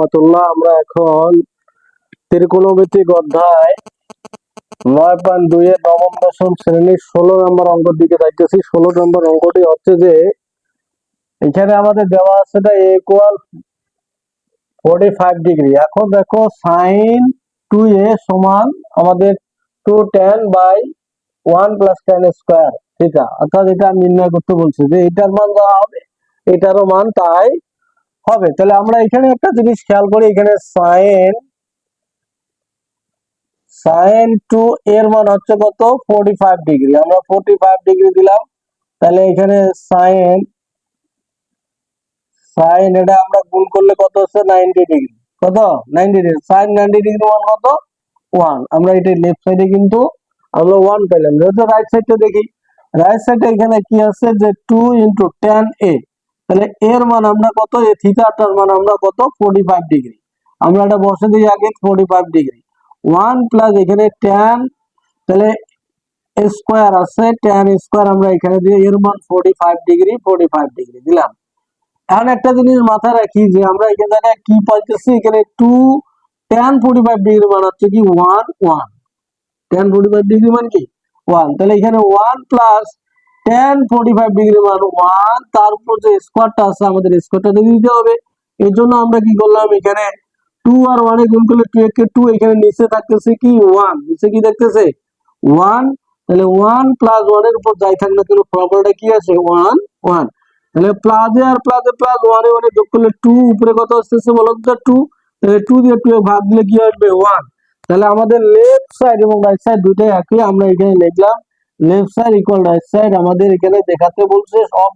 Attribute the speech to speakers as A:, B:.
A: রহমতুল্লাহ। আমরা এখন ত্রিকোণমিতিক অধ্যায় 9.2 এর নবম দশম শ্রেণীর 16 নম্বর অঙ্কের দিকে যাইতেছি। 16 নম্বর অঙ্কটি হচ্ছে যে এখানে আমাদের দেওয়া আছে এটা a equal 45 ডিগ্রি। এখন দেখো sin 2a সমান আমাদের 2 tan by 1 plus tan square theta, অর্থাৎ এটা নির্ণয় করতে বলছে যে এটার মান যা হবে এটারও মান তাই হবে। তাহলে আমরা এখানে একটা জিনিস খেয়াল করি, এখানে sin 2 এর মান হচ্ছে কত 45 ডিগ্রি। আমরা 45 ডিগ্রি দিলাম, তাহলে এখানে sin এটা আমরা গুণ করলে কত হচ্ছে 90 ডিগ্রি। কত 90 ডিগ্রি, sin 90 ডিগ্রি মান কত 1। আমরা এটা লেফট সাইডে কিন্তু আমরা 1 পেলাম। যেহেতু রাইট সাইডটা দেখি, রাইট সাইডে এখানে কি আছে যে 2 * tan a, তাহলে এর মান আমরা কত, এই থিটাটার মান আমরা কত 45 ডিগ্রি। আমরা এটা বসে দিই আগে 45 ডিগ্রি 1 প্লাস এখানে tan, তাহলে স্কয়ার আছে tan স্কয়ার আমরা এখানে দিয়ে এর মান 45 ডিগ্রি 45 ডিগ্রি দিলাম। এখন একটা জিনিস মাথায় রাখি যে আমরা এখানে কি পাইতেছি, এখানে 2 tan 45 ডিগ্রি মান হচ্ছে কি 1 1, tan 45 ডিগ্রি মান কি 1, তাহলে এখানে 1 প্লাস tan 45 ডিগ্রি মান 1, তার উপর যে স্কয়ারটা আছে আমাদের স্কয়ারটা দিয়ে দিতে হবে। এর জন্য আমরা কি করলাম, এখানে 2 আর 1 এ গুণ করলে 2 কে 2, এখানে নিচে থাকতেছে কি 1, নিচে কি দেখতেছে 1, তাহলে 1 প্লাস 1 এর উপর যাই থাক না কেন ফলাফলটা কি আছে 1 1, তাহলে প্লাসে আর প্লাসে প্লাস 1 এ 1 এ যোগ করলে 2, উপরে কত আসতেছে বলো তো 2, তাহলে 2 দিয়ে 2 এ ভাগ দিলে কি আসবে 1। তাহলে আমাদের লেফট সাইড এবং রাইট সাইড দুটোই একই, আমরা এখানে লিখলাম left side equal right side. আমাদের এখানে দেখাতে বলছে সব